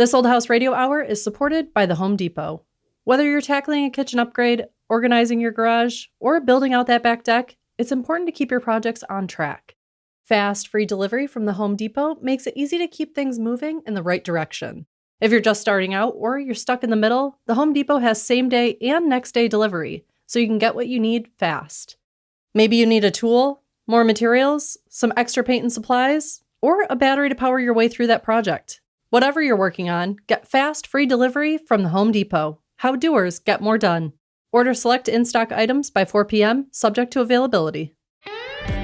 This Old House Radio Hour is supported by the Home Depot. Whether you're tackling a kitchen upgrade, organizing your garage, or building out that back deck, it's important to keep your projects on track. Fast, free delivery from the Home Depot makes it easy to keep things moving in the right direction. If you're just starting out or you're stuck in the middle, the Home Depot has same-day and next-day delivery, so you can get what you need fast. Maybe you need a tool, more materials, some extra paint and supplies, or a battery to power your way through that project. Whatever you're working on, get fast, free delivery from the Home Depot. How doers get more done. Order select in-stock items by 4 p.m., subject to availability.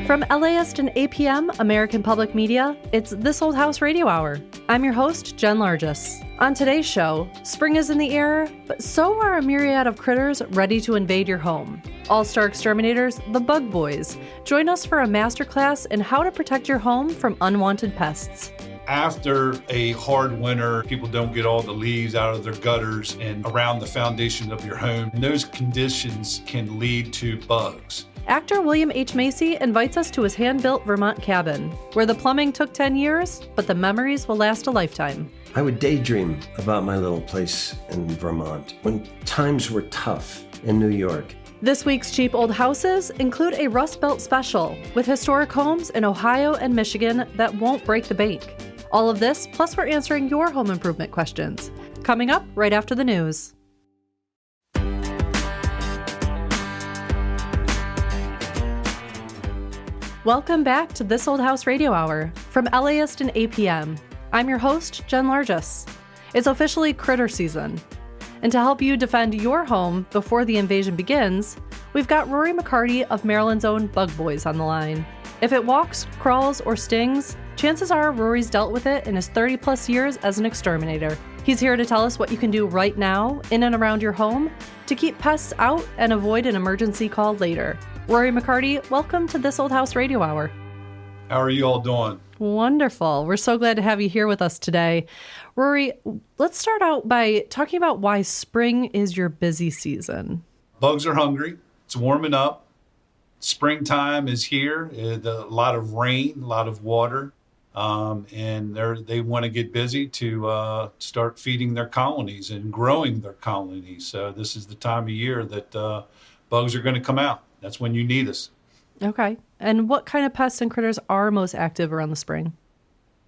From LAist and APM, American Public Media, it's This Old House Radio Hour. I'm your host, Jen Largis. On today's show, spring is in the air, but so are a myriad of critters ready to invade your home. All-star exterminators, the Bug Boys, join us for a masterclass in how to protect your home from unwanted pests. After a hard winter, people don't get all the leaves out of their gutters and around the foundation of your home. And those conditions can lead to bugs. Actor William H. Macy invites us to his hand-built Vermont cabin, where the plumbing took 10 years, but the memories will last a lifetime. I would daydream about my little place in Vermont when times were tough in New York. This week's Cheap Old Houses include a Rust Belt special with historic homes in Ohio and Michigan that won't break the bank. All of this, plus we're answering your home improvement questions. Coming up right after the news. Welcome back to This Old House Radio Hour from LAist and APM. I'm your host, Jen Largis. It's officially critter season. And to help you defend your home before the invasion begins, we've got Rory McCarty of Maryland's own Bug Boys on the line. If it walks, crawls, or stings, chances are Rory's dealt with it in his 30-plus years as an exterminator. He's here to tell us what you can do right now, in and around your home, to keep pests out and avoid an emergency call later. Rory McCarty, welcome to This Old House Radio Hour. How are you all doing? Wonderful. We're so glad to have you here with us today. Rory, let's start out by talking about why spring is your busy season. Bugs are hungry. It's warming up. Springtime is here. A lot of rain, a lot of water. And they want to get busy to start feeding their colonies and growing their colonies. So this is the time of year that bugs are going to come out. That's when you need us. Okay. And what kind of pests and critters are most active around the spring?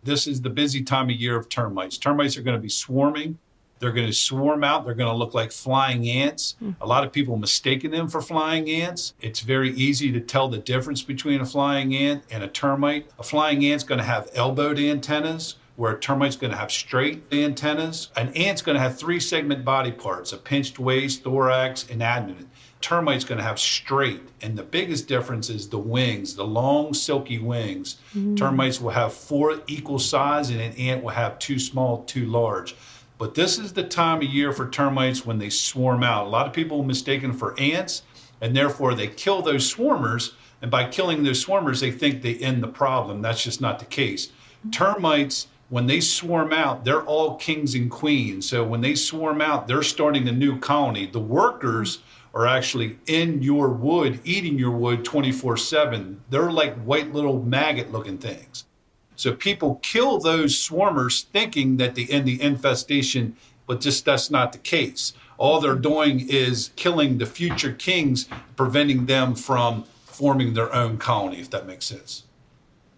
This is the busy time of year of termites. Termites are going to be swarming. They're going to swarm out. They're going to look like flying ants. A lot of people mistaken them for flying ants. It's very easy to tell the difference between a flying ant and a termite. A flying ant's going to have elbowed antennas, where a termite's going to have straight antennas. An ant's going to have 3 segment body parts, a pinched waist, thorax, and abdomen. Termite's going to have straight, and the biggest difference is the wings, the long, silky wings. Termites will have 4 equal size, and an ant will have 2 small, 2 large. But this is the time of year for termites when they swarm out. A lot of people mistake them for ants, and therefore they kill those swarmers. And by killing those swarmers, they think they end the problem. That's just not the case. Termites, when they swarm out, they're all kings and queens. So when they swarm out, they're starting a new colony. The workers are actually in your wood, eating your wood 24/7. They're like white little maggot-looking things. So people kill those swarmers thinking that they end the infestation, but just that's not the case. All they're doing is killing the future kings, preventing them from forming their own colony, if that makes sense.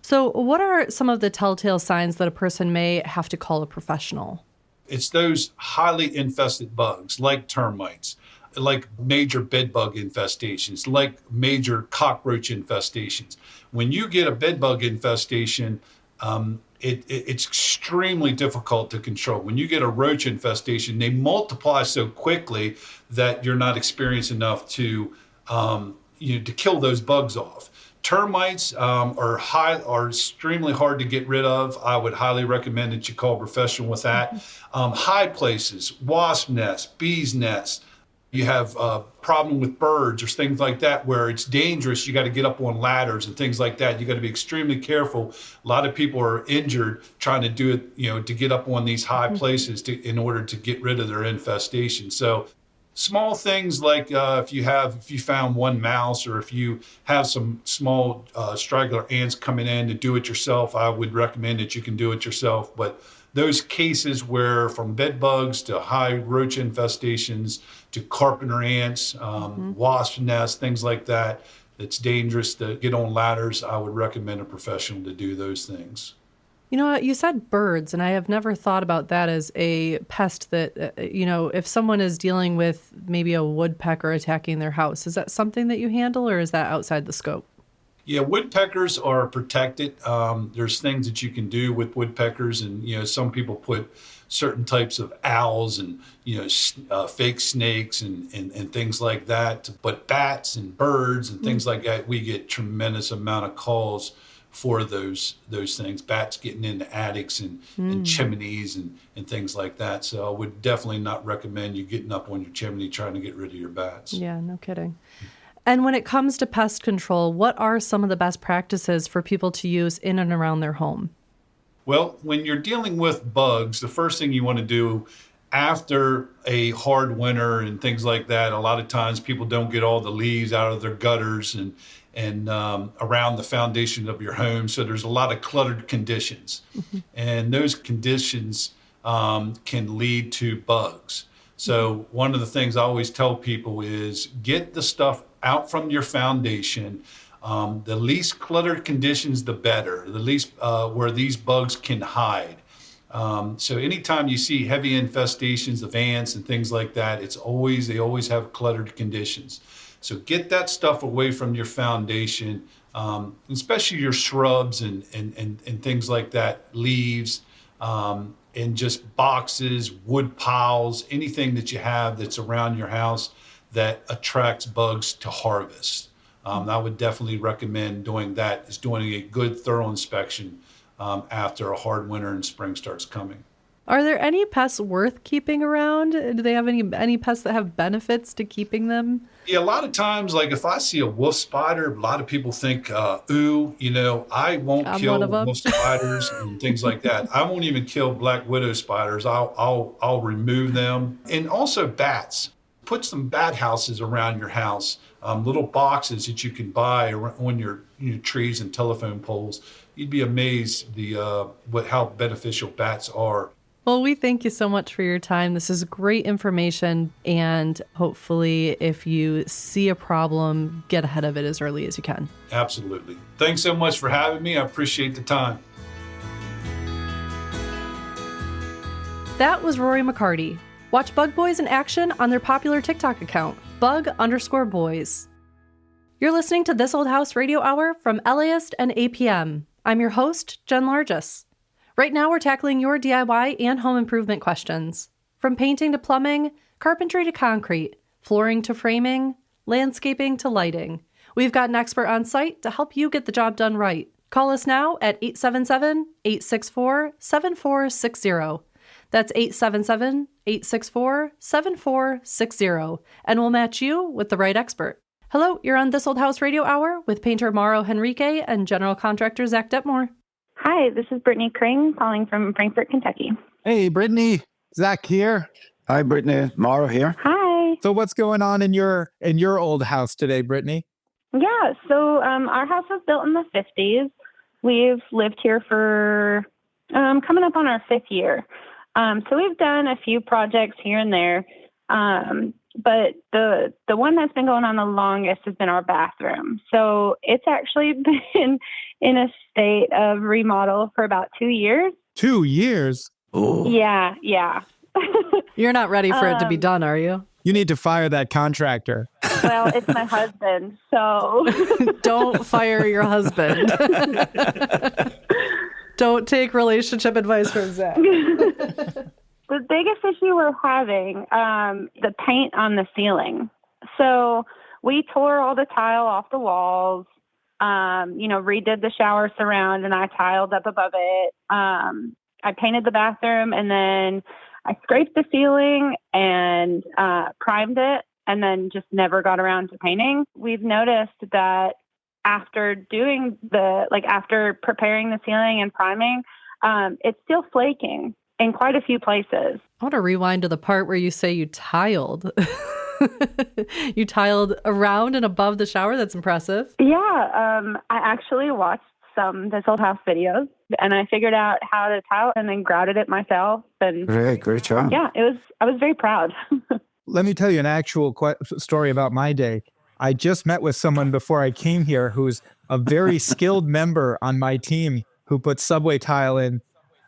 So what are some of the telltale signs that a person may have to call a professional? It's those highly infested bugs like termites, like major bed bug infestations, like major cockroach infestations. When you get a bed bug infestation, it's extremely difficult to control. When you get a roach infestation, they multiply so quickly that you're not experienced enough to kill those bugs off. Termites are extremely hard to get rid of. I would highly recommend that you call a professional with that. High places, wasp nests, bees nests. You have a problem with birds or things like that where it's dangerous. You got to get up on ladders and things like that. You got to be extremely careful. A lot of people are injured trying to do it, to get up on these high places in order to get rid of their infestation. So small things like if you found one mouse or if you have some small straggler ants coming in to do it yourself, I would recommend that you can do it yourself. But those cases where from bed bugs to high roach infestations to carpenter ants, wasp nests, things like that, it's dangerous to get on ladders, I would recommend a professional to do those things. You know what? You said birds, and I have never thought about that as a pest that, if someone is dealing with maybe a woodpecker attacking their house, is that something that you handle or is that outside the scope? Yeah, woodpeckers are protected. There's things that you can do with woodpeckers, and some people put certain types of owls and fake snakes and things like that. But bats and birds and things like that, we get tremendous amount of calls for those things. Bats getting into attics and chimneys and things like that. So I would definitely not recommend you getting up on your chimney trying to get rid of your bats. Yeah, no kidding. And when it comes to pest control, what are some of the best practices for people to use in and around their home? Well, when you're dealing with bugs, the first thing you want to do after a hard winter and things like that, a lot of times people don't get all the leaves out of their gutters and around the foundation of your home. So there's a lot of cluttered conditions. And those conditions can lead to bugs. So one of the things I always tell people is get the stuff out from your foundation. The least cluttered conditions, the better, the least where these bugs can hide. So anytime you see heavy infestations of ants and things like that, they always have cluttered conditions. So get that stuff away from your foundation, especially your shrubs and things like that, leaves, and just boxes, wood piles, anything that you have that's around your house that attracts bugs to harvest. I would definitely recommend doing that, is doing a good thorough inspection after a hard winter and spring starts coming. Are there any pests worth keeping around? Do they have any pests that have benefits to keeping them? Yeah, a lot of times, like if I see a wolf spider, a lot of people think, I won't kill wolf spiders and things like that. I won't even kill black widow spiders. I'll remove them. And also bats. Put some bat houses around your house, little boxes that you can buy on your trees and telephone poles. You'd be amazed how beneficial bats are. Well, we thank you so much for your time. This is great information, and hopefully if you see a problem, get ahead of it as early as you can. Absolutely. Thanks so much for having me. I appreciate the time. That was Rory McCarty. Watch Bug Boys in action on their popular TikTok account, bug_boys. You're listening to This Old House Radio Hour from LAist and APM. I'm your host, Jen Largis. Right now, we're tackling your DIY and home improvement questions. From painting to plumbing, carpentry to concrete, flooring to framing, landscaping to lighting. We've got an expert on site to help you get the job done right. Call us now at 877-864-7460. That's 877-864-7460, and we'll match you with the right expert. Hello, you're on This Old House Radio Hour with painter Mauro Henrique and general contractor Zach Detmore. Hi, this is Brittany Kring calling from Frankfort, Kentucky. Hey, Brittany. Zach here. Hi, Brittany. Mauro here. Hi. So what's going on in your old house today, Brittany? Yeah, so our house was built in the 50s. We've lived here for coming up on our 5th year. So we've done a few projects here and there. But the one that's been going on the longest has been our bathroom. So it's actually been in a state of remodel for about 2 years. 2 years? Oh. Yeah. You're not ready for it to be done, are you? You need to fire that contractor. Well, it's my husband, so... Don't fire your husband. Don't take relationship advice from Zach. The biggest issue we're having, the paint on the ceiling. So we tore all the tile off the walls, redid the shower surround, and I tiled up above it. I painted the bathroom, and then I scraped the ceiling and primed it, and then just never got around to painting. We've noticed that after after preparing the ceiling and priming, it's still flaking in quite a few places. I want to rewind to the part where you say you tiled. You tiled around and above the shower? That's impressive. Yeah, I actually watched some This Old House videos, and I figured out how to tile and then grouted it myself. And Great job. yeah, I was very proud. Let me tell you an actual story about my day. I just met with someone before I came here who's a very skilled member on my team who put subway tile in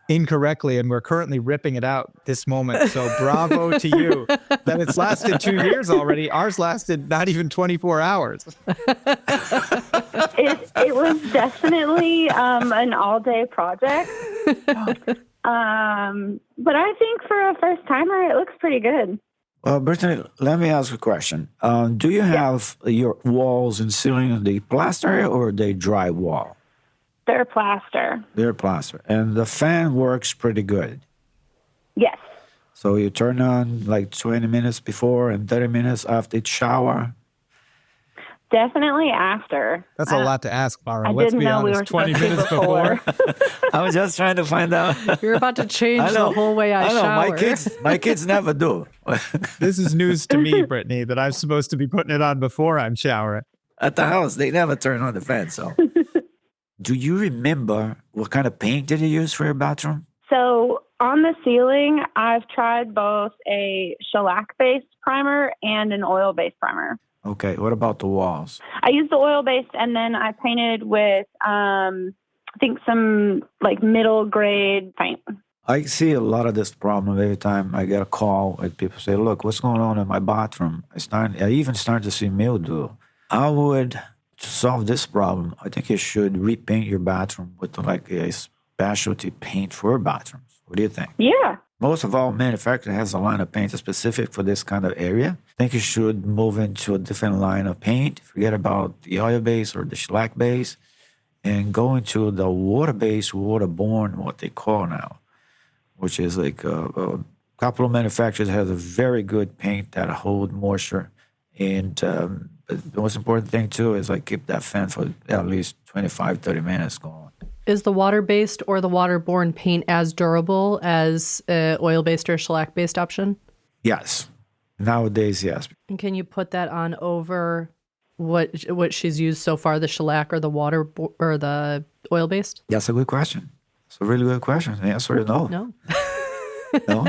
incorrectly, and we're currently ripping it out this moment. So bravo to you. That it's lasted 2 years already. Ours lasted not even 24 hours. It was definitely an all-day project. But I think for a first-timer, it looks pretty good. Well, Brittany, let me ask you a question. Do you have your walls and ceiling, the plaster or the dry wall? They're plaster. They're plaster. And the fan works pretty good. Yes. So you turn on like 20 minutes before and 30 minutes after each shower? Definitely after. That's a lot to ask, Mara. I Let's didn't be know we honest. were 20 supposed to minutes before. I was just trying to find out. You're about to change the whole way I shower. My kids never do. This is news to me, Brittany, that I'm supposed to be putting it on before I'm showering. At the house, they never turn on the fan. So, do you remember what kind of paint did you use for your bathroom? So on the ceiling, I've tried both a shellac-based primer and an oil-based primer. Okay, what about the walls? I used the oil-based, and then I painted with, I think, some like middle-grade paint. I see a lot of this problem every time I get a call and people say, look, what's going on in my bathroom? I even start to see mildew. I would, to solve this problem, I think you should repaint your bathroom with like a specialty paint for bathrooms. What do you think? Yeah. Most of all, manufacturer has a line of paint specific for this kind of area. I think you should move into a different line of paint. Forget about the oil base or the shellac base and go into the water-based, waterborne, what they call now, which is like a couple of manufacturers have a very good paint that hold moisture. And the most important thing, too, is like keep that fan for at least 25, 30 minutes going. Is the water-based or the waterborne paint as durable as an oil-based or shellac-based option? Yes. Nowadays, yes. And can you put that on over what she's used so far, the shellac or the or the oil-based? That's a good question. It's a really good question. The answer is no. No. No?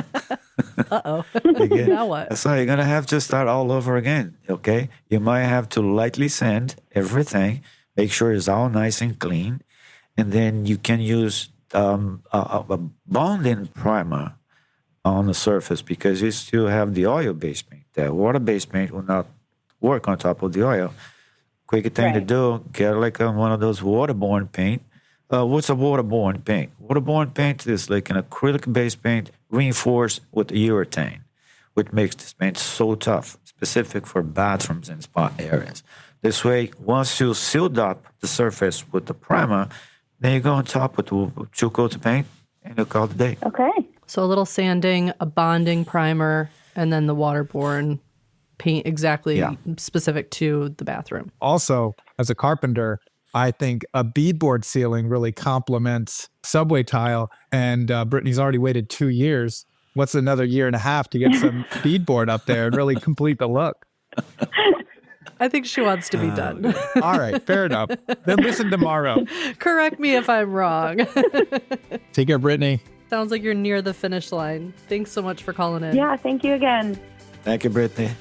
Uh-oh. Again, Now what? so you're going to have to start all over again, okay? You might have to lightly sand everything, make sure it's all nice and clean, and then you can use a bonding primer on the surface because you still have the oil-based paint. The water-based paint will not work on top of the oil. Quick thing to do, get like one of those waterborne paint. What's a waterborne paint? Waterborne paint is like an acrylic-based paint reinforced with urethane, which makes this paint so tough, specific for bathrooms and spa areas. This way, once you sealed up the surface with the primer, then you go on top with 2 coats of paint, and you call it a day. Okay. So a little sanding, a bonding primer, and then the waterborne paint exactly specific to the bathroom. Also, as a carpenter, I think a beadboard ceiling really complements subway tile. And Brittany's already waited 2 years. What's another year and a half to get some beadboard up there and really complete the look? I think she wants to be done. All right, fair enough. Then listen tomorrow. Correct me if I'm wrong. Take care, Brittany. Sounds like you're near the finish line. Thanks so much for calling in. Yeah, thank you again. Thank you, Brittany.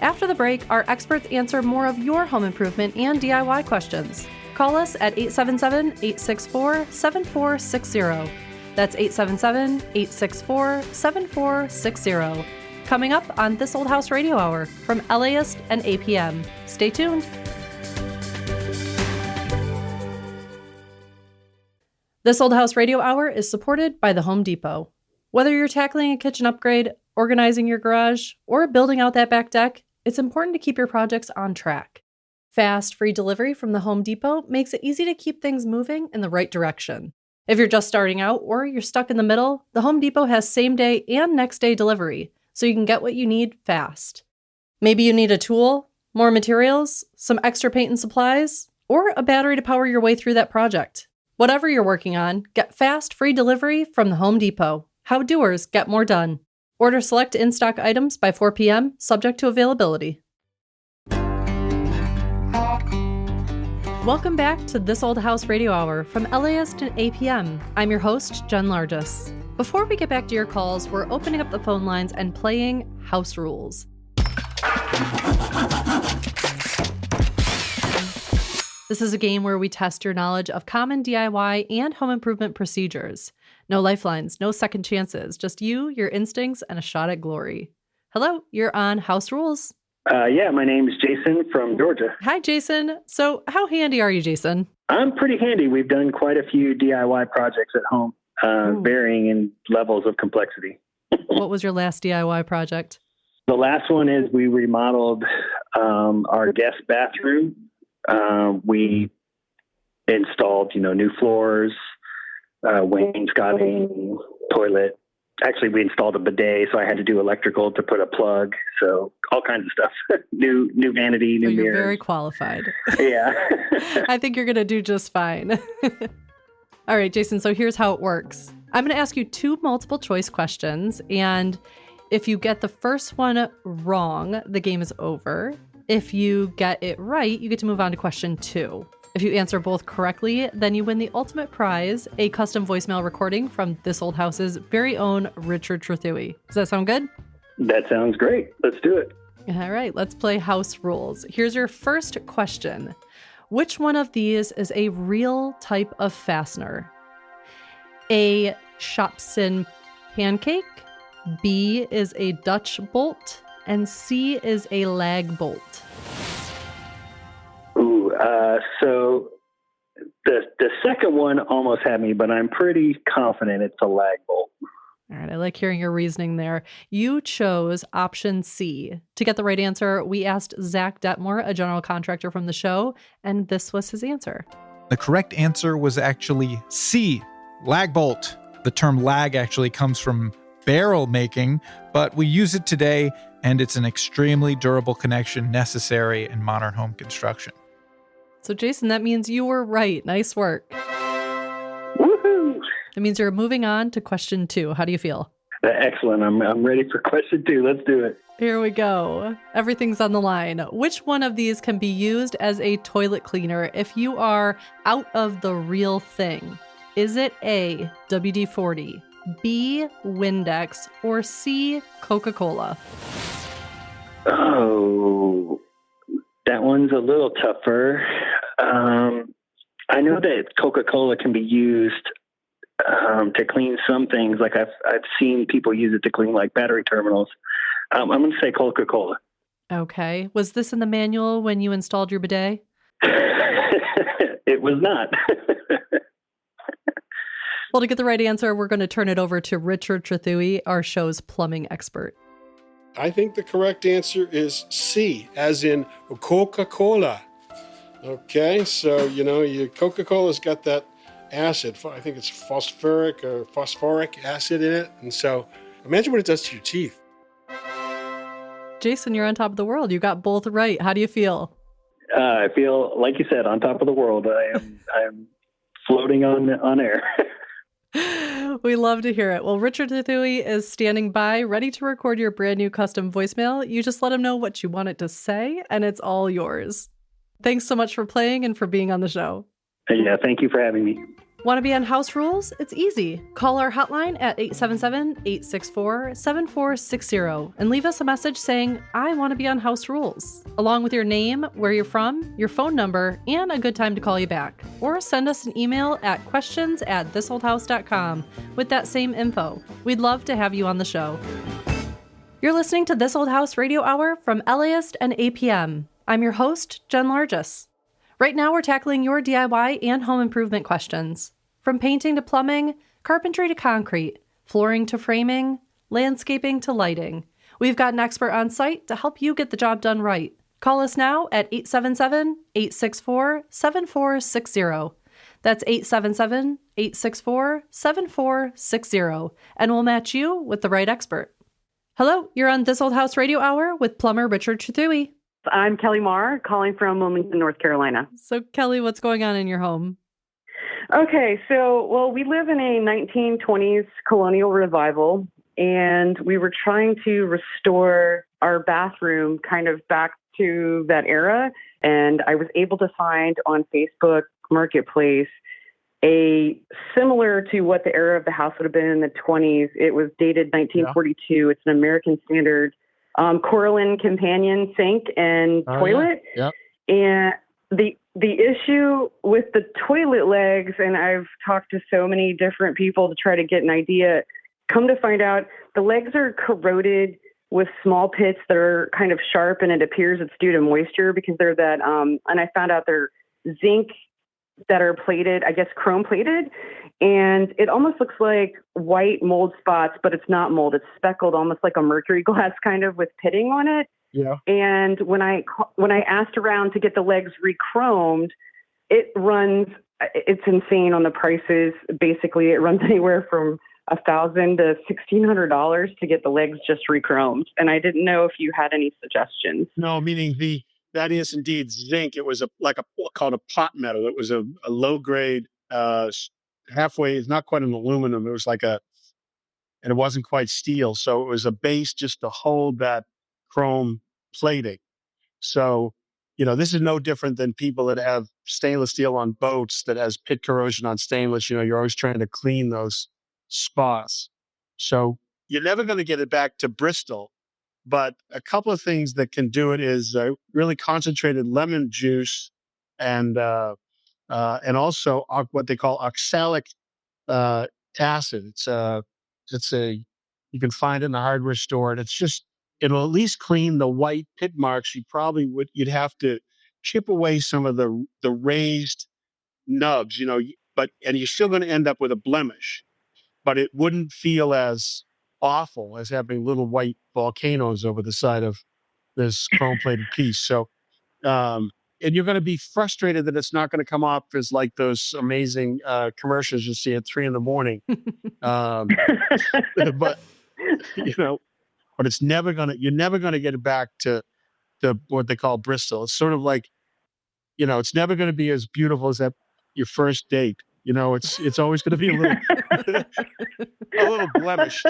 After the break, our experts answer more of your home improvement and DIY questions. Call us at 877-864-7460. That's 877-864-7460. Coming up on This Old House Radio Hour from LAist and APM. Stay tuned. This Old House Radio Hour is supported by the Home Depot. Whether you're tackling a kitchen upgrade, organizing your garage, or building out that back deck, it's important to keep your projects on track. Fast, free delivery from the Home Depot makes it easy to keep things moving in the right direction. If you're just starting out or you're stuck in the middle, the Home Depot has same-day and next-day delivery, so you can get what you need fast. Maybe you need a tool, more materials, some extra paint and supplies, or a battery to power your way through that project. Whatever you're working on, get fast, free delivery from the Home Depot. How doers get more done. Order select in-stock items by 4 p.m., subject to availability. Welcome back to This Old House Radio Hour from LAist and APM. I'm your host, Jen Largis. Before we get back to your calls, we're opening up the phone lines and playing House Rules. This is a game where we test your knowledge of common DIY and home improvement procedures. No lifelines, no second chances, just you, your instincts, and a shot at glory. Hello, you're on House Rules. Yeah, my name is Jason from Georgia. Hi, Jason. So how handy are you, Jason? I'm pretty handy. We've done quite a few DIY projects at home, varying in levels of complexity. What was your last DIY project? The last one is we remodeled our guest bathroom. We installed, new floors, wainscoting, toilet. Actually, we installed a bidet, so I had to do electrical to put a plug. So all kinds of stuff. new vanity, new You're mirrors. very qualified. Yeah. I think you're going to do just fine. All right, Jason, so here's how it works. I'm going to ask you 2 multiple choice questions, and if you get the first one wrong, the game is over. If you get it right, you get to move on to question 2. If you answer both correctly, then you win the ultimate prize, a custom voicemail recording from This Old House's very own Richard Trethewey. Does that sound good? That sounds great. Let's do it. All right, let's play House Rules. Here's your first question. Which one of these is a real type of fastener? A Shopsin pancake, B is a Dutch bolt, and C is a lag bolt. So the second one almost had me, but I'm pretty confident it's a lag bolt. All right, I like hearing your reasoning there. You chose option C. To get the right answer, we asked Zach Detmore, a general contractor from the show, and this was his answer. The correct answer was actually C, lag bolt. The term lag actually comes from barrel making, but we use it today, and it's an extremely durable connection necessary in modern home construction. So, Jason, that means you were right. Nice work. Woohoo! That means you're moving on to question 2. How do you feel? Excellent. I'm ready for question 2. Let's do it. Here we go. Everything's on the line. Which one of these can be used as a toilet cleaner if you are out of the real thing? Is it A, WD-40, B, Windex, or C, Coca-Cola? Oh, that one's a little tougher. I know that Coca-Cola can be used to clean some things. Like I've seen people use it to clean like battery terminals. I'm going to say Coca-Cola. Okay. Was this in the manual when you installed your bidet? It was not. Well, to get the right answer, we're going to turn it over to Richard Trethewey, our show's plumbing expert. I think the correct answer is C, as in Coca-Cola. Okay, so, your Coca-Cola's got that acid. I think it's phosphoric acid in it. And so imagine what it does to your teeth. Jason, you're on top of the world. You got both right. How do you feel? I feel, like you said, on top of the world. I am floating on air. We love to hear it. Well, Richard Trethewey is standing by, ready to record your brand new custom voicemail. You just let him know what you want it to say, and it's all yours. Thanks so much for playing and for being on the show. Yeah, thank you for having me. Want to be on House Rules? It's easy. Call our hotline at 877-864-7460 and leave us a message saying, I want to be on House Rules, along with your name, where you're from, your phone number, and a good time to call you back. Or send us an email at questions@thisoldhouse.com with that same info. We'd love to have you on the show. You're listening to This Old House Radio Hour from LAist and APM. I'm your host, Jen Largis. Right now, we're tackling your DIY and home improvement questions. From painting to plumbing, carpentry to concrete, flooring to framing, landscaping to lighting. We've got an expert on site to help you get the job done right. Call us now at 877-864-7460. That's 877-864-7460, and we'll match you with the right expert. Hello, you're on This Old House Radio Hour with plumber Richard Trethewey. I'm Kelly Marr, calling from Wilmington, North Carolina. So, Kelly, what's going on in your home? Okay, so, we live in a 1920s colonial revival, and we were trying to restore our bathroom kind of back to that era. And I was able to find on Facebook Marketplace a similar to what the era of the house would have been in the 20s. It was dated 1942. It's an American standard Coralline companion sink and toilet. Yeah. And the issue with the toilet legs, and I've talked to so many different people to try to get an idea, come to find out the legs are corroded with small pits that are kind of sharp, and it appears it's due to moisture because they're that, and I found out they're zinc that are plated, I guess chrome plated, and it almost looks like white mold spots, but it's not mold. It's speckled, almost like a mercury glass kind of with pitting on it. Yeah. And when I asked around to get the legs re-chromed, it's insane on the prices. Basically, it runs anywhere from $1,000 to $1,600 to get the legs just re-chromed. And I didn't know if you had any suggestions. No, meaning that is indeed zinc. It was called a pot metal. It was a low grade, halfway. It's not quite an aluminum. It was and it wasn't quite steel. So it was a base just to hold that chrome plating. So, this is no different than people that have stainless steel on boats that has pit corrosion on stainless. You're always trying to clean those spots. So you're never going to get it back to Bristol. But a couple of things that can do it is really concentrated lemon juice and also what they call oxalic acid. You can find it in the hardware store, and it'll at least clean the white pit marks. You'd have to chip away some of the raised nubs, and you're still going to end up with a blemish, but it wouldn't feel as awful as having little white volcanoes over the side of this chrome plated piece. So, and you're going to be frustrated that it's not going to come off as like those amazing commercials you see at 3 a.m. But you're never going to get it back to what they call Bristol. It's sort of like, it's never going to be as beautiful as your first date. It's always going to be a little blemished.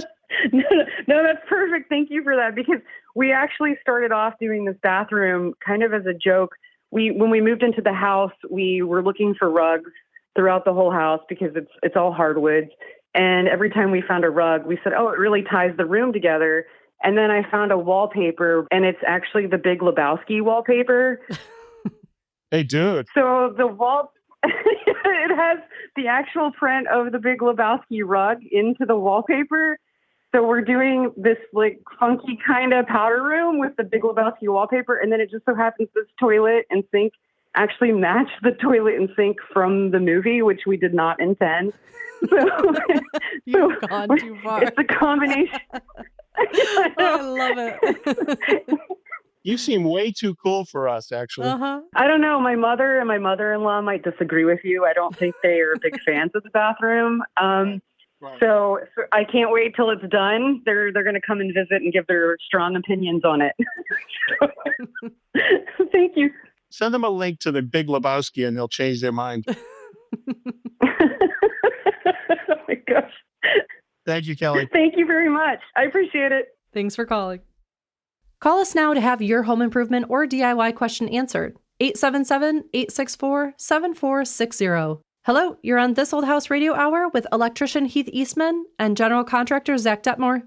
No, that's perfect. Thank you for that, because we actually started off doing this bathroom kind of as a joke. When we moved into the house, we were looking for rugs throughout the whole house because it's all hardwoods. And every time we found a rug, we said, "Oh, it really ties the room together." And then I found a wallpaper, and it's actually the Big Lebowski wallpaper. Hey, dude. So the wall. It has the actual print of the Big Lebowski rug into the wallpaper. So we're doing this like funky kind of powder room with the Big Lebowski wallpaper. And then it just so happens this toilet and sink actually match the toilet and sink from the movie, which we did not intend. You've gone too far. It's a combination. I love it. You seem way too cool for us, actually. Uh-huh. I don't know. My mother and my mother-in-law might disagree with you. I don't think they are big fans of the bathroom. Right. So I can't wait till it's done. They're going to come and visit and give their strong opinions on it. Thank you. Send them a link to the Big Lebowski and they'll change their mind. Oh my gosh. Thank you, Kelly. Thank you very much. I appreciate it. Thanks for calling. Call us now to have your home improvement or DIY question answered. 877-864-7460. Hello, you're on This Old House Radio Hour with electrician Heath Eastman and general contractor Zach Detmore.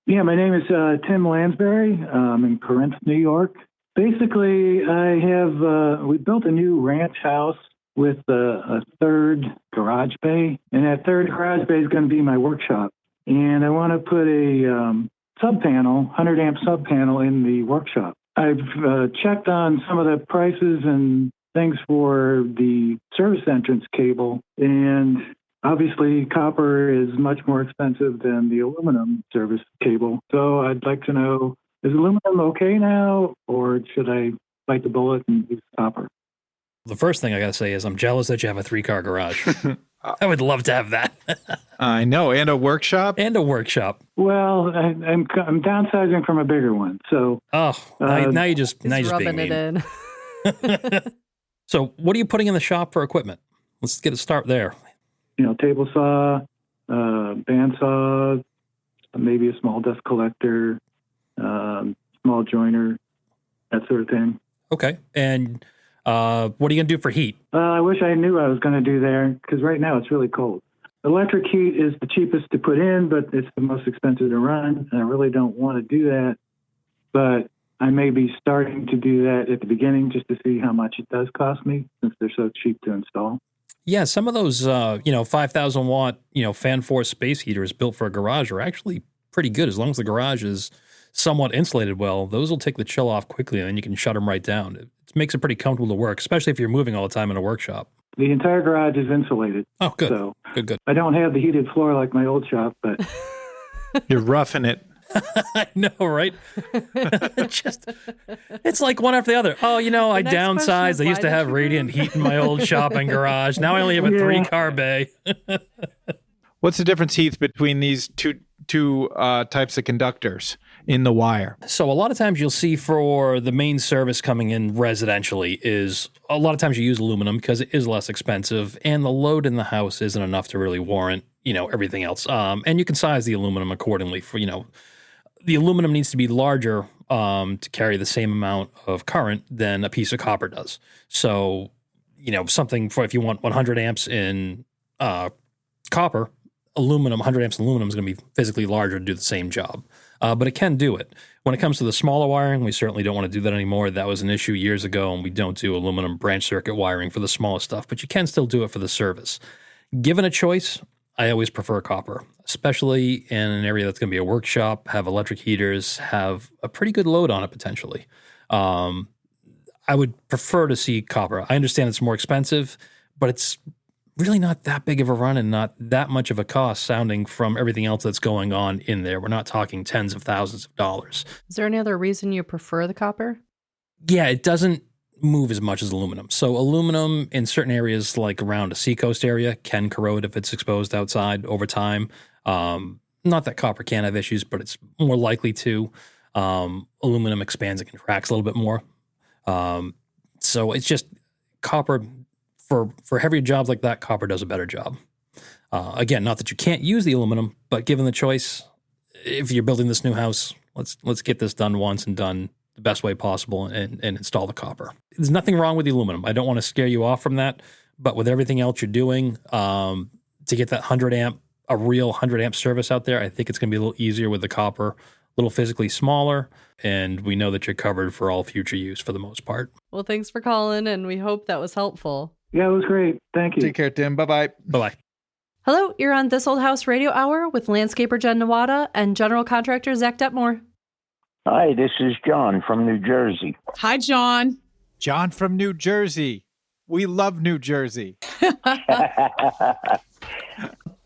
Yeah, my name is Tim Lansbury. I'm in Corinth, New York. Basically, we built a new ranch house with a third garage bay, and that third garage bay is going to be my workshop. And I want to put a sub-panel, 100 amp sub-panel in the workshop. I've checked on some of the prices and things for the service entrance cable, and obviously copper is much more expensive than the aluminum service cable. So I'd like to know, is aluminum okay now, or should I bite the bullet and use copper? The first thing I gotta say is I'm jealous that you have a 3-car garage. I would love to have that. I know, and a workshop. Well, I'm downsizing from a bigger one, so. Oh, now you just rubbing being it mean. in. So, what are you putting in the shop for equipment? Let's get a start there. Table saw, bandsaw, maybe a small dust collector, small joiner, that sort of thing. Okay. And what are you going to do for heat? I wish I knew I was going to do there because right now it's really cold. Electric heat is the cheapest to put in, but it's the most expensive to run. And I really don't want to do that. But I may be starting to do that at the beginning just to see how much it does cost me since they're so cheap to install. Yeah, some of those, 5,000 watt, fan force space heaters built for a garage are actually pretty good as long as the garage is somewhat insulated well. Those will take the chill off quickly and then you can shut them right down. It makes it pretty comfortable to work, especially if you're moving all the time in a workshop. The entire garage is insulated. Oh, good. So Good. I don't have the heated floor like my old shop, but You're roughing it. I know, right? It's like one after the other. Oh, I next question downsized. is, I used why to have did you radiant heat in my old shop and garage. Now I only have a 3-car bay. What's the difference, Heath, between these two types of conductors in the wire? So a lot of times you'll see for the main service coming in residentially is a lot of times you use aluminum because it is less expensive and the load in the house isn't enough to really warrant, everything else. And you can size the aluminum accordingly for, the aluminum needs to be larger to carry the same amount of current than a piece of copper does. So, something for if you want 100 amps in copper, 100 amps aluminum is going to be physically larger to do the same job. But it can do it. When it comes to the smaller wiring, we certainly don't want to do that anymore. That was an issue years ago, and we don't do aluminum branch circuit wiring for the smallest stuff, but you can still do it for the service. Given a choice, I always prefer copper, especially in an area that's going to be a workshop, have electric heaters, have a pretty good load on it potentially. I would prefer to see copper. I understand it's more expensive, but it's really not that big of a run and not that much of a cost sounding from everything else that's going on in there. We're not talking tens of thousands of dollars. Is there any other reason you prefer the copper? Yeah, it doesn't move as much as aluminum. So aluminum in certain areas like around a seacoast area can corrode if it's exposed outside over time. Not that copper can't have issues, but it's more likely to. Aluminum expands and contracts a little bit more. So it's just copper for heavier jobs like that, copper does a better job. Again, not that you can't use the aluminum, but given the choice, if you're building this new house, let's get this done once and done the best way possible and install the copper. There's nothing wrong with the aluminum. I don't want to scare you off from that, but with everything else you're doing, to get that a real 100 amp service out there, I think it's going to be a little easier with the copper, a little physically smaller, and we know that you're covered for all future use for the most part. Well, thanks for calling, and we hope that was helpful. yeah, it was great. Thank you. Take care, Tim. Bye-bye. Bye-bye. Hello, you're on This Old House Radio Hour with landscaper Jen Nawada and general contractor Zach Detmore. Hi, this is John from New Jersey. Hi, John. John from New Jersey. We love New Jersey.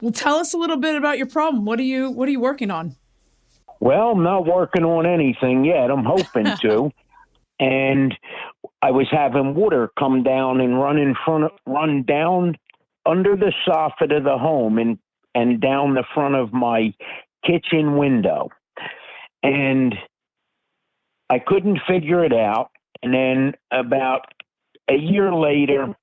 Well, tell us a little bit about your problem. What are you working on? Well, I'm not working on anything yet. I'm hoping to. And I was having water come down and run down under the soffit of the home and down the front of my kitchen window. And I couldn't figure it out. And then about a year later,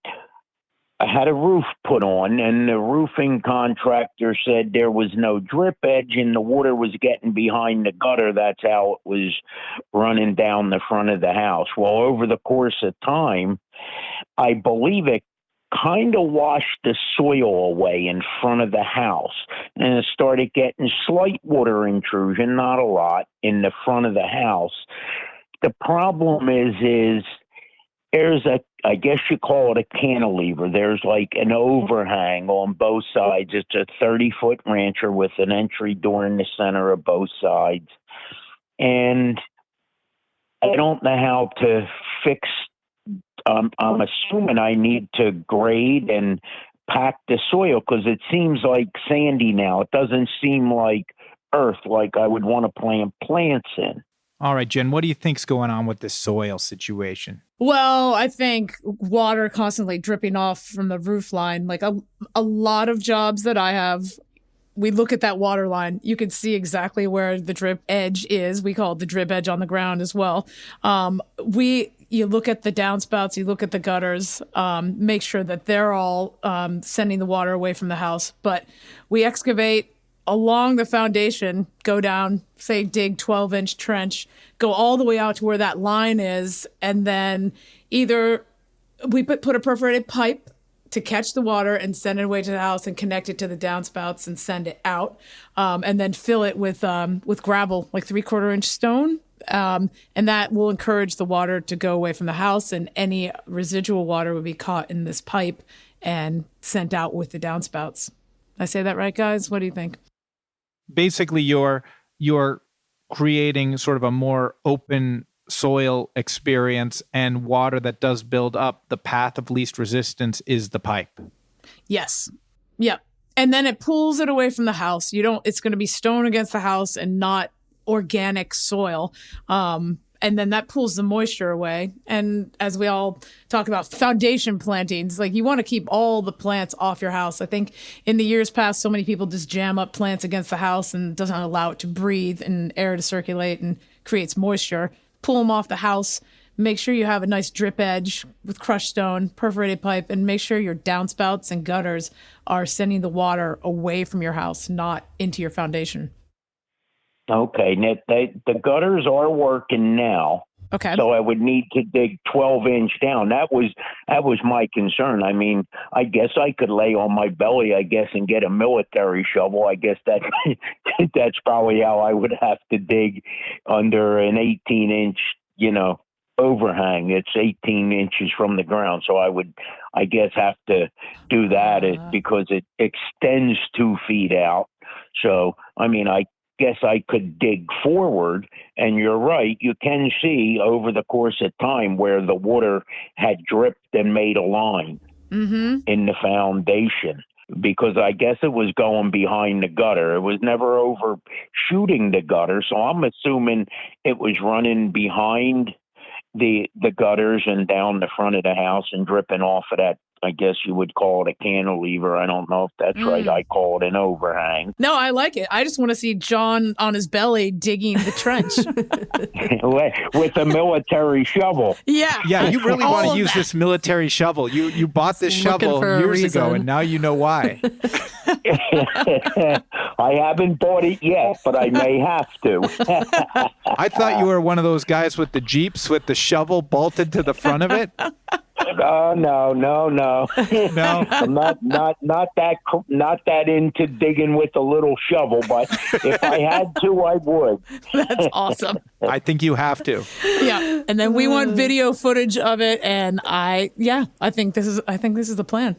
I had a roof put on, and the roofing contractor said there was no drip edge and the water was getting behind the gutter. That's how it was running down the front of the house. Well, over the course of time, I believe it kind of washed the soil away in front of the house, and it started getting slight water intrusion, not a lot, in the front of the house. The problem is there's I guess you call it a cantilever. There's like an overhang on both sides. It's a 30-foot rancher with an entry door in the center of both sides. And I don't know how to fix. I'm assuming I need to grade and pack the soil because it seems like sandy now. It doesn't seem like earth like I would want to plant plants in. All right, Jen, what do you think's going on with this soil situation? Well, I think water constantly dripping off from the roof line. Like a lot of jobs that I have, we look at that water line. You can see exactly where the drip edge is. We call it the drip edge on the ground as well. You look at the downspouts, you look at the gutters, make sure that they're all sending the water away from the house. But we excavate along the foundation, go down, say, dig 12-inch trench, go all the way out to where that line is, and then either we put a perforated pipe to catch the water and send it away to the house and connect it to the downspouts and send it out, and then fill it with gravel, like 3/4-inch stone. And that will encourage the water to go away from the house, and any residual water would be caught in this pipe and sent out with the downspouts. I say that right, guys? What do you think? Basically, you're creating sort of a more open soil experience, and water that does build up. The path of least resistance is the pipe. Yes. Yep. And then it pulls it away from the house. It's going to be stone against the house and not organic soil. And then that pulls the moisture away. And as we all talk about foundation plantings, like you want to keep all the plants off your house. I think in the years past, so many people just jam up plants against the house and doesn't allow it to breathe and air to circulate and creates moisture. Pull them off the house. Make sure you have a nice drip edge with crushed stone, perforated pipe, and make sure your downspouts and gutters are sending the water away from your house, not into your foundation. Okay, now the gutters are working now. Okay. So I would need to dig 12-inch down. That was my concern. I mean, I guess I could lay on my belly, and get a military shovel. I guess that's probably how I would have to dig under an 18-inch, overhang. It's 18 inches from the ground. So I would, have to do that because it extends 2 feet out. So, I mean, I guess I could dig forward, and you're right, you can see over the course of time where the water had dripped and made a line in the foundation, because I guess it was going behind the gutter. It was never overshooting the gutter, so I'm assuming it was running behind the gutters and down the front of the house and dripping off of that. I guess you would call it a cantilever. I don't know if that's right. I call it an overhang. No, I like it. I just want to see John on his belly digging the trench. With a military shovel. Yeah. Yeah, you really want to use this military shovel. You bought this shovel years ago, and now you know why. I haven't bought it yet, but I may have to. I thought you were one of those guys with the Jeeps with the shovel bolted to the front of it. No. No. I'm not that into digging with a little shovel, but if I had to, I would. That's awesome. I think you have to. Yeah. And then we want video footage of it, and I think this is the plan.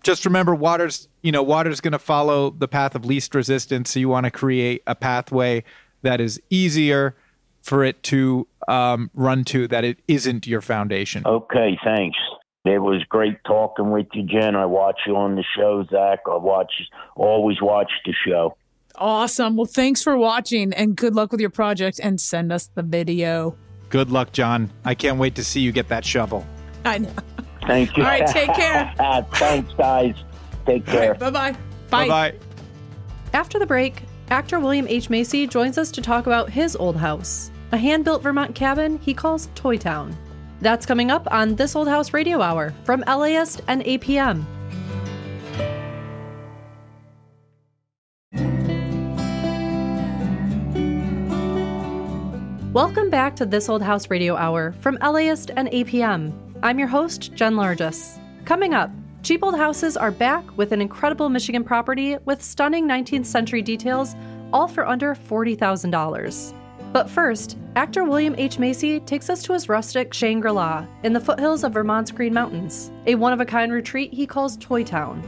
Just remember, water's going to follow the path of least resistance, so you want to create a pathway that is easier for it to run to, that it isn't your foundation. Okay, thanks. It was great talking with you, Jen. I watch you on the show, Zach. Always watch the show. Awesome. Well, thanks for watching, and good luck with your project, and send us the video. Good luck, John. I can't wait to see you get that shovel. I know. Thank you. All right, take care. Thanks, guys. Take care. Right, bye-bye. Bye. Bye-bye. After the break, actor William H. Macy joins us to talk about his old house, a hand-built Vermont cabin he calls Toy Town. That's coming up on This Old House Radio Hour from LAist and APM. Welcome back to This Old House Radio Hour from LAist and APM. I'm your host, Jen Largis. Coming up, cheap old houses are back with an incredible Michigan property with stunning 19th century details, all for under $40,000. But first, actor William H. Macy takes us to his rustic Shangri-La in the foothills of Vermont's Green Mountains, a one-of-a-kind retreat he calls Toy Town.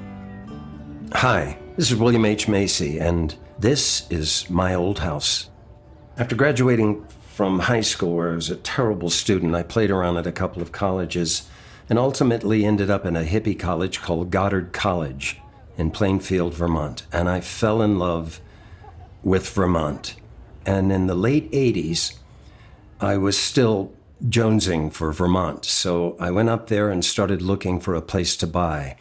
Hi, this is William H. Macy, and this is my old house. After graduating from high school, where I was a terrible student, I played around at a couple of colleges and ultimately ended up in a hippie college called Goddard College in Plainfield, Vermont. And I fell in love with Vermont. And in the late 80s, I was still jonesing for Vermont. So I went up there and started looking for a place to buy.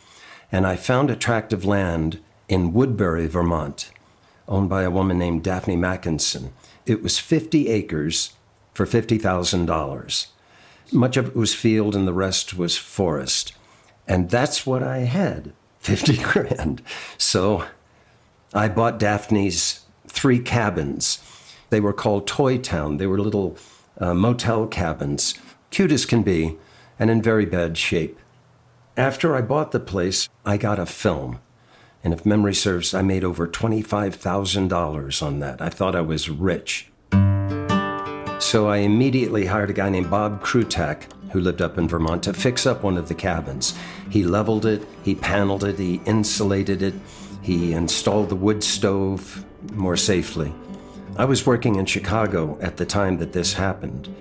And I found a tract of land in Woodbury, Vermont, owned by a woman named Daphne Mackinson. It was 50 acres for $50,000. Much of it was field and the rest was forest. And that's what I had, 50 grand. So I bought Daphne's 3 cabins. They were called Toy Town. They were little motel cabins, cute as can be, and in very bad shape. After I bought the place, I got a film. And if memory serves, I made over $25,000 on that. I thought I was rich. So I immediately hired a guy named Bob Krutak, who lived up in Vermont, to fix up one of the cabins. He leveled it, he paneled it, he insulated it, he installed the wood stove more safely. I was working in Chicago at the time that this happened.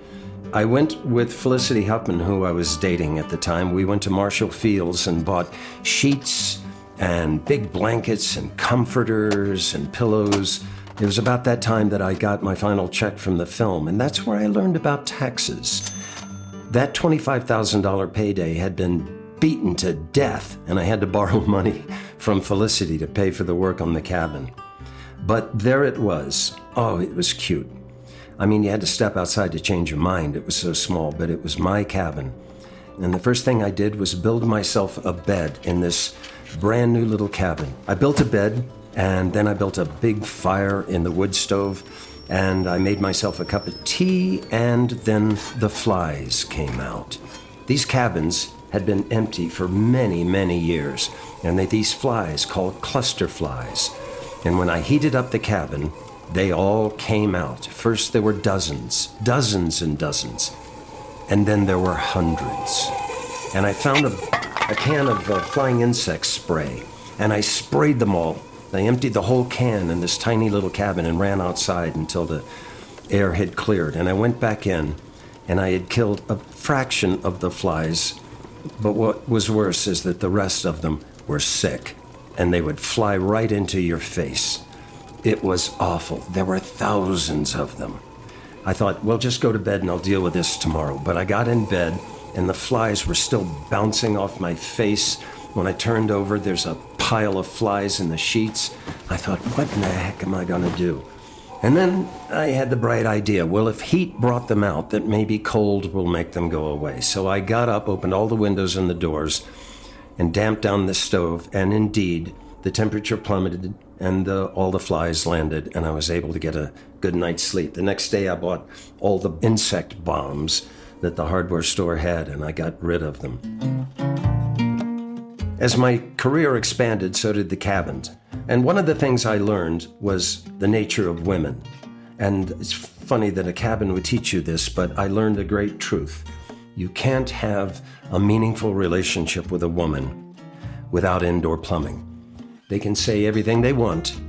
I went with Felicity Huffman, who I was dating at the time. We went to Marshall Fields and bought sheets and big blankets and comforters and pillows. It was about that time that I got my final check from the film, and that's where I learned about taxes. That $25,000 payday had been beaten to death, and I had to borrow money from Felicity to pay for the work on the cabin. But there it was. Oh, it was cute. I mean, you had to step outside to change your mind. It was so small, but it was my cabin. And the first thing I did was build myself a bed in this brand new little cabin. I built a bed, and then I built a big fire in the wood stove, and I made myself a cup of tea, and then the flies came out. These cabins had been empty for many, many years, and these flies called cluster flies. And when I heated up the cabin, they all came out. First there were dozens and dozens, and then there were hundreds. And I found a can of flying insect spray, and I sprayed them all. I emptied the whole can in this tiny little cabin and ran outside until the air had cleared. And I went back in, and I had killed a fraction of the flies. But what was worse is that the rest of them were sick, and they would fly right into your face. It was awful. There were thousands of them. I thought, well, just go to bed and I'll deal with this tomorrow. But I got in bed, and the flies were still bouncing off my face. When I turned over, there's a pile of flies in the sheets. I thought, what in the heck am I going to do? And then I had the bright idea, well, if heat brought them out, that maybe cold will make them go away. So I got up, opened all the windows and the doors, and damped down the stove, and indeed, the temperature plummeted, and all the flies landed, and I was able to get a good night's sleep. The next day, I bought all the insect bombs that the hardware store had, and I got rid of them. As my career expanded, so did the cabins. And one of the things I learned was the nature of women. And it's funny that a cabin would teach you this, but I learned a great truth. You can't have a meaningful relationship with a woman without indoor plumbing. They can say everything they want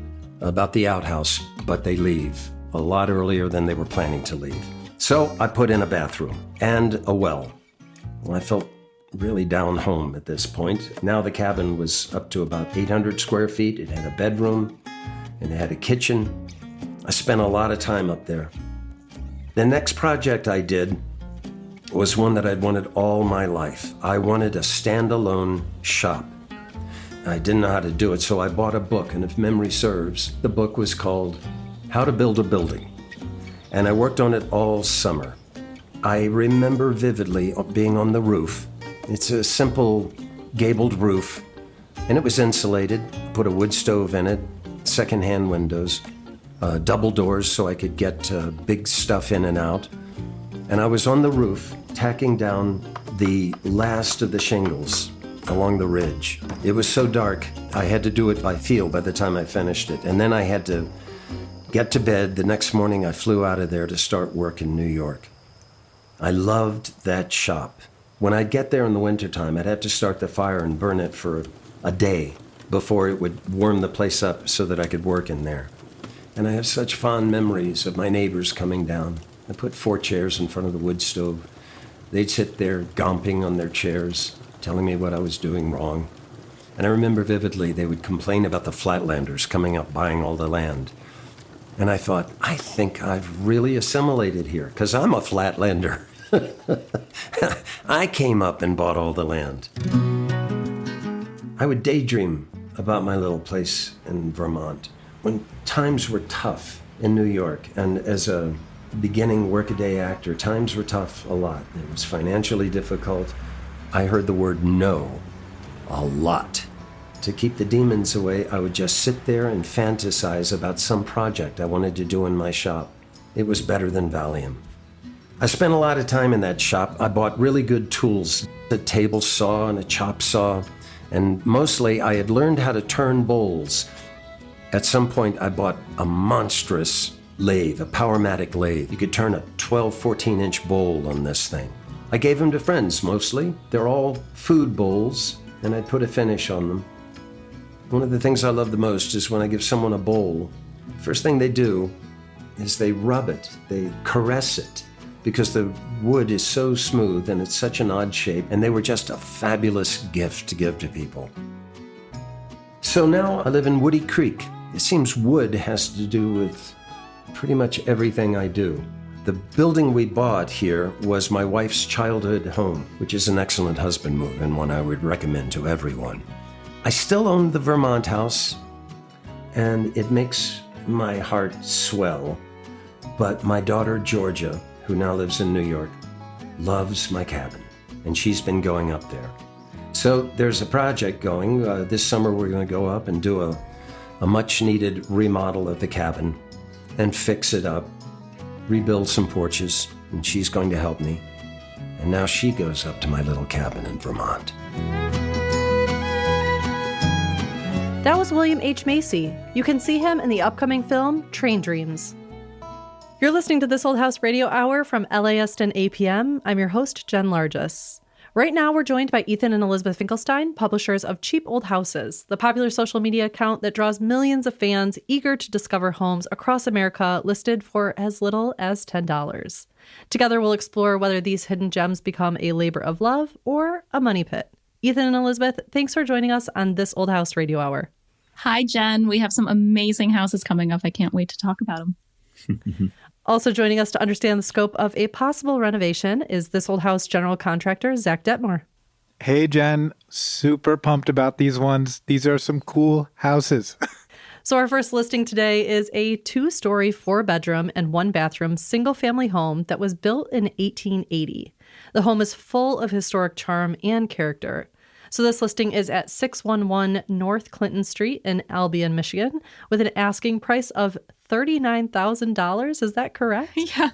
about the outhouse, but they leave a lot earlier than they were planning to leave. So I put in a bathroom and a well. Well, I felt really down home at this point. Now the cabin was up to about 800 square feet. It had a bedroom and it had a kitchen. I spent a lot of time up there. The next project I did was one that I'd wanted all my life. I wanted a standalone shop. I didn't know how to do it, so I bought a book, and if memory serves, the book was called How to Build a Building. And I worked on it all summer. I remember vividly being on the roof. It's a simple gabled roof, and it was insulated. Put a wood stove in it, secondhand windows, double doors so I could get big stuff in and out. And I was on the roof tacking down the last of the shingles along the ridge. It was so dark, I had to do it by feel by the time I finished it. And then I had to get to bed. The next morning I flew out of there to start work in New York. I loved that shop. When I'd get there in the wintertime, I'd have to start the fire and burn it for a day before it would warm the place up so that I could work in there. And I have such fond memories of my neighbors coming down. I put 4 chairs in front of the wood stove. They'd sit there gomping on their chairs, telling me what I was doing wrong. And I remember vividly they would complain about the Flatlanders coming up buying all the land. And I thought, I think I've really assimilated here, because I'm a Flatlander. I came up and bought all the land. I would daydream about my little place in Vermont. When times were tough in New York, and as a beginning workaday actor, times were tough a lot. It was financially difficult. I heard the word no a lot. To keep the demons away, I would just sit there and fantasize about some project I wanted to do in my shop. It was better than Valium. I spent a lot of time in that shop. I bought really good tools, a table saw and a chop saw, and mostly I had learned how to turn bowls. At some point, I bought a monstrous lathe, a Powermatic lathe. You could turn a 12, 14-inch bowl on this thing. I gave them to friends, mostly. They're all food bowls, and I'd put a finish on them. One of the things I love the most is when I give someone a bowl, first thing they do is they rub it, they caress it, because the wood is so smooth and it's such an odd shape, and they were just a fabulous gift to give to people. So now I live in Woody Creek. It seems wood has to do with pretty much everything I do. The building we bought here was my wife's childhood home, which is an excellent husband move and one I would recommend to everyone. I still own the Vermont house, and it makes my heart swell. But my daughter, Georgia, who now lives in New York, loves my cabin, and she's been going up there. So there's a project going. This summer we're going to go up and do a much-needed remodel of the cabin and fix it up, rebuild some porches, and she's going to help me. And now she goes up to my little cabin in Vermont. That was William H. Macy. You can see him in the upcoming film Train Dreams. You're listening to This Old House Radio Hour from LAist and APM. I'm your host, Jen Largis. Right now, we're joined by Ethan and Elizabeth Finkelstein, publishers of Cheap Old Houses, the popular social media account that draws millions of fans eager to discover homes across America listed for as little as $10. Together, we'll explore whether these hidden gems become a labor of love or a money pit. Ethan and Elizabeth, thanks for joining us on This Old House Radio Hour. Hi, Jen. We have some amazing houses coming up. I can't wait to talk about them. Also joining us to understand the scope of a possible renovation is This Old House general contractor, Zach Detmore. Hey, Jen. Super pumped about these ones. These are some cool houses. So our first listing today is a 2-story, 4-bedroom, and 1-bathroom single-family home that was built in 1880. The home is full of historic charm and character. So this listing is at 611 North Clinton Street in Albion, Michigan, with an asking price of $39,000. Is that correct? Yeah.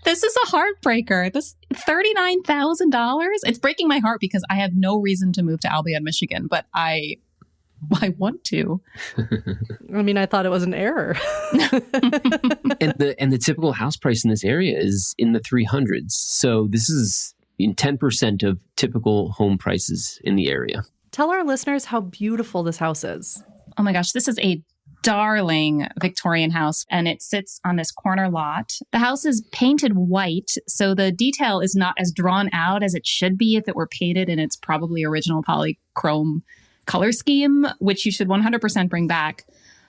This is a heartbreaker. This $39,000. It's breaking my heart because I have no reason to move to Albion, Michigan, but I want to. I mean, I thought it was an error. and the typical house price in this area is in the 300s. So this is in 10% of typical home prices in the area. Tell our listeners how beautiful this house is. Oh my gosh, this is a darling Victorian house, and it sits on this corner lot. The house is painted white, so the detail is not as drawn out as it should be if it were painted in its probably original polychrome color scheme, which you should 100% bring back.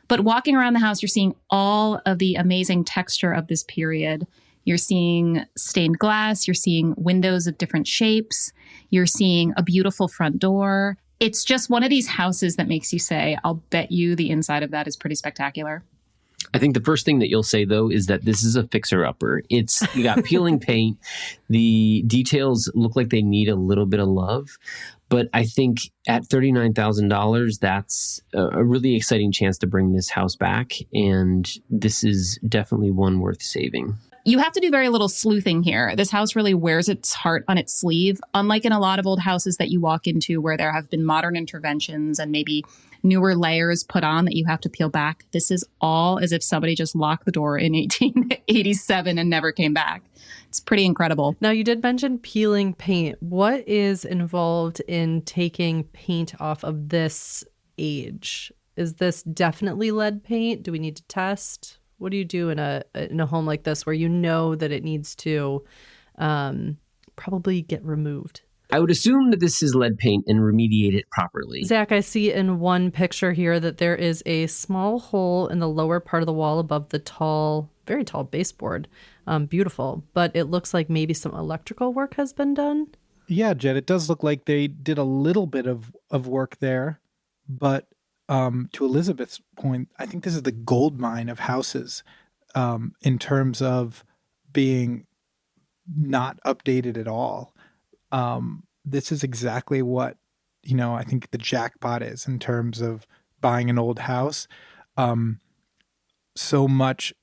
But walking around the house, you're seeing all of the amazing texture of this period. You're seeing stained glass, you're seeing windows of different shapes, you're seeing a beautiful front door. It's just one of these houses that makes you say, I'll bet you the inside of that is pretty spectacular. I think the first thing that you'll say, though, is that this is a fixer-upper. You got peeling paint. The details look like they need a little bit of love. But I think at $39,000, that's a really exciting chance to bring this house back. And this is definitely one worth saving. You have to do very little sleuthing here. This house really wears its heart on its sleeve, unlike in a lot of old houses that you walk into where there have been modern interventions and maybe newer layers put on that you have to peel back. This is all as if somebody just locked the door in 1887 and never came back. It's pretty incredible. Now, you did mention peeling paint. What is involved in taking paint off of this age? Is this definitely lead paint? Do we need to test? What do you do in a home like this where you know that it needs to probably get removed? I would assume that this is lead paint and remediate it properly. Zach, I see in one picture here that there is a small hole in the lower part of the wall above the very tall baseboard. Beautiful, but it looks like maybe some electrical work has been done. Yeah, Jed, it does look like they did a little bit of work there, but to Elizabeth's point, I think this is the gold mine of houses in terms of being not updated at all. This is exactly what I think the jackpot is in terms of buying an old house. So much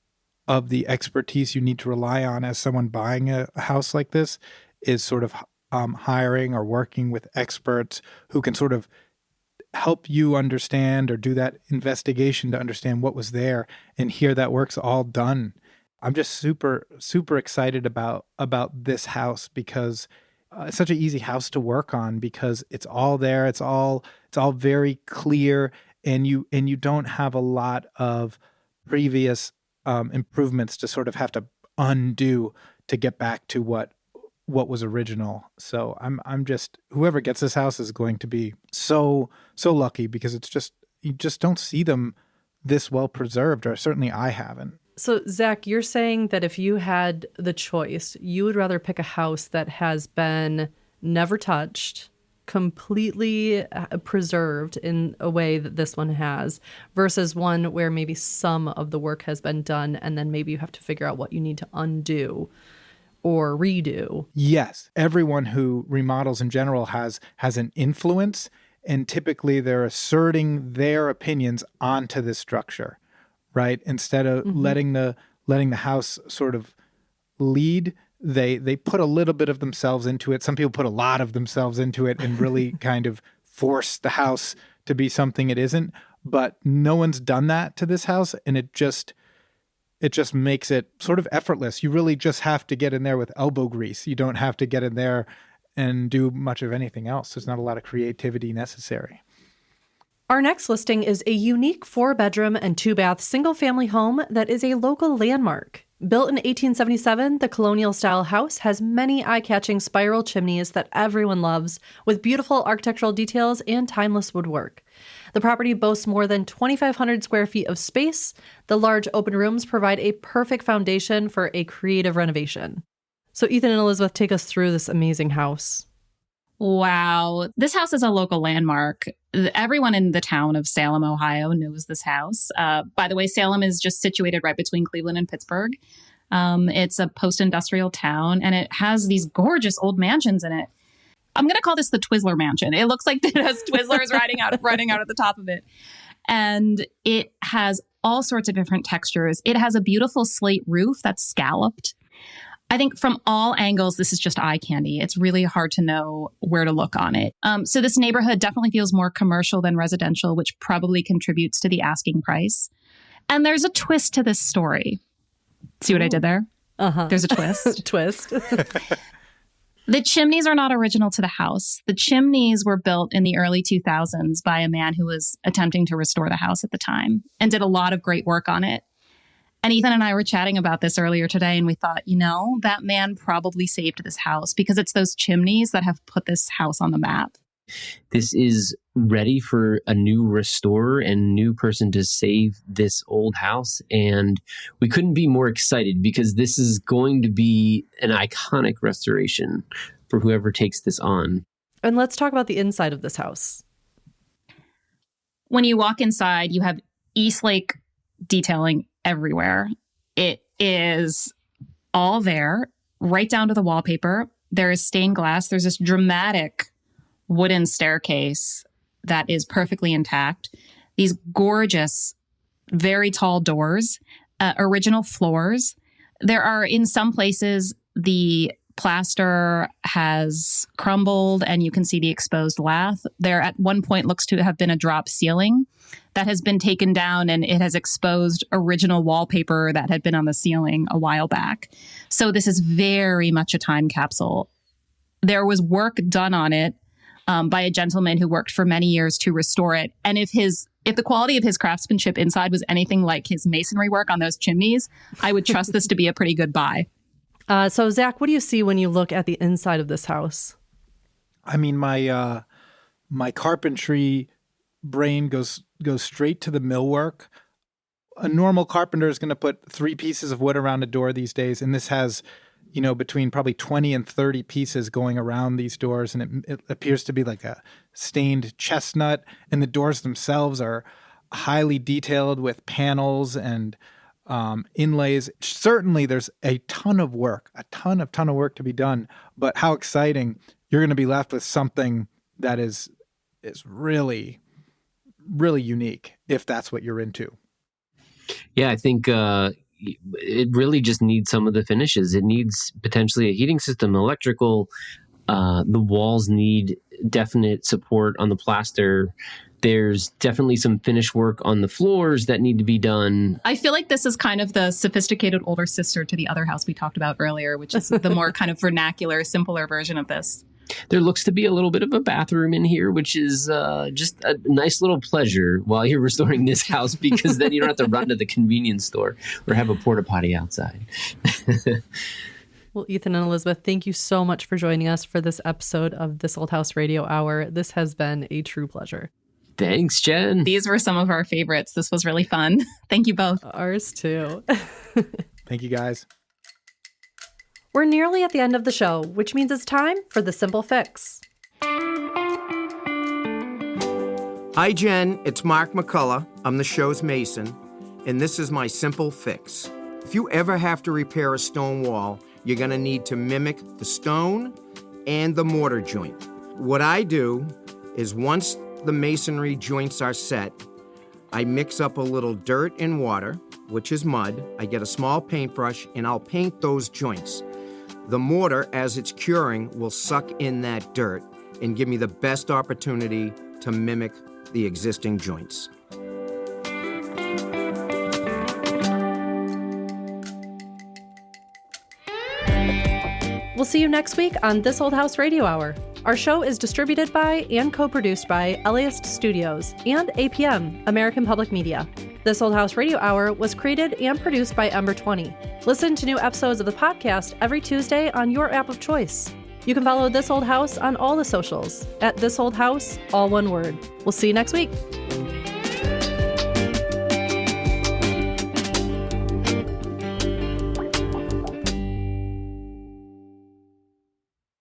of the expertise you need to rely on as someone buying a house like this is sort of hiring or working with experts who can sort of help you understand or do that investigation to understand what was there. And here that work's all done. I'm just super, super excited about this house because it's such an easy house to work on because it's all there. It's all very clear, and you don't have a lot of previous improvements to sort of have to undo to get back to what was original. So I'm just, whoever gets this house is going to be so lucky because it's just, you just don't see them this well preserved, or certainly I haven't. So Zach, you're saying that if you had the choice, you would rather pick a house that has been never touched, completely preserved in a way that this one has, versus one where maybe some of the work has been done and then maybe you have to figure out what you need to undo or redo. Yes. Everyone who remodels in general has an influence, and typically they're asserting their opinions onto this structure, right? Instead of letting the house sort of lead, they put a little bit of themselves into it. Some people put a lot of themselves into it and really kind of force the house to be something it isn't. But no one's done that to this house, and it just makes it sort of effortless. You really just have to get in there with elbow grease. You don't have to get in there and do much of anything else. There's not a lot of creativity necessary. Our next listing is a unique 4-bedroom and 2-bath single-family home that is a local landmark. Built in 1877, the colonial-style house has many eye-catching spiral chimneys that everyone loves, with beautiful architectural details and timeless woodwork. The property boasts more than 2,500 square feet of space. The large open rooms provide a perfect foundation for a creative renovation. So Ethan and Elizabeth, take us through this amazing house. Wow. This house is a local landmark. Everyone in the town of Salem, Ohio knows this house. By the way, Salem is just situated right between Cleveland and Pittsburgh. It's a post-industrial town, and it has these gorgeous old mansions in it. I'm going to call this the Twizzler Mansion. It looks like it has Twizzlers running out at the top of it. And it has all sorts of different textures. It has a beautiful slate roof that's scalloped. I think from all angles, this is just eye candy. It's really hard to know where to look on it. So this neighborhood definitely feels more commercial than residential, which probably contributes to the asking price. And there's a twist to this story. See what I did there? There's a twist. Twist. The chimneys are not original to the house. The chimneys were built in the early 2000s by a man who was attempting to restore the house at the time and did a lot of great work on it. And Ethan and I were chatting about this earlier today, and we thought, that man probably saved this house because it's those chimneys that have put this house on the map. This is ready for a new restorer and new person to save this old house. And we couldn't be more excited because this is going to be an iconic restoration for whoever takes this on. And let's talk about the inside of this house. When you walk inside, you have Eastlake detailing everywhere. It is all there, right down to the wallpaper. There is stained glass. There's this dramatic wooden staircase that is perfectly intact. These gorgeous, very tall doors, original floors. There are, in some places, the plaster has crumbled and you can see the exposed lath. There at one point looks to have been a drop ceiling that has been taken down, and it has exposed original wallpaper that had been on the ceiling a while back. So this is very much a time capsule. There was work done on it by a gentleman who worked for many years to restore it. And if the quality of his craftsmanship inside was anything like his masonry work on those chimneys, I would trust this to be a pretty good buy. So Zach, what do you see when you look at the inside of this house? I mean, my carpentry brain goes straight to the millwork. A normal carpenter is going to put 3 pieces of wood around a door these days, and this has between probably 20 and 30 pieces going around these doors, and it appears to be like a stained chestnut, and the doors themselves are highly detailed with panels and inlays. Certainly there's a ton of work to be done, but how exciting. You're going to be left with something that is is really, really unique if that's what you're into. Yeah, I think it really just needs some of the finishes. It needs potentially a heating system, electrical. The walls need definite support on the plaster. There's definitely some finish work on the floors that need to be done. I feel like this is kind of the sophisticated older sister to the other house we talked about earlier, which is the more kind of vernacular, simpler version of this. There looks to be a little bit of a bathroom in here, which is just a nice little pleasure while you're restoring this house, because then you don't have to run to the convenience store or have a porta potty outside. Well, Ethan and Elizabeth, thank you so much for joining us for this episode of This Old House Radio Hour. This has been a true pleasure. Thanks, Jen. These were some of our favorites. This was really fun. Thank you both. Ours too. Thank you, guys. We're nearly at the end of the show, which means it's time for the Simple Fix. Hi, Jen. It's Mark McCullough. I'm the show's Mason, and this is my Simple Fix. If you ever have to repair a stone wall, you're going to need to mimic the stone and the mortar joint. What I do is once the masonry joints are set, I mix up a little dirt and water, which is mud. I get a small paintbrush and I'll paint those joints. The mortar, as it's curing, will suck in that dirt and give me the best opportunity to mimic the existing joints. We'll see you next week on This Old House Radio Hour. Our show is distributed by and co-produced by LAist Studios and APM, American Public Media. This Old House Radio Hour was created and produced by Ember 20. Listen to new episodes of the podcast every Tuesday on your app of choice. You can follow This Old House on all the socials at This Old House, all one word. We'll see you next week.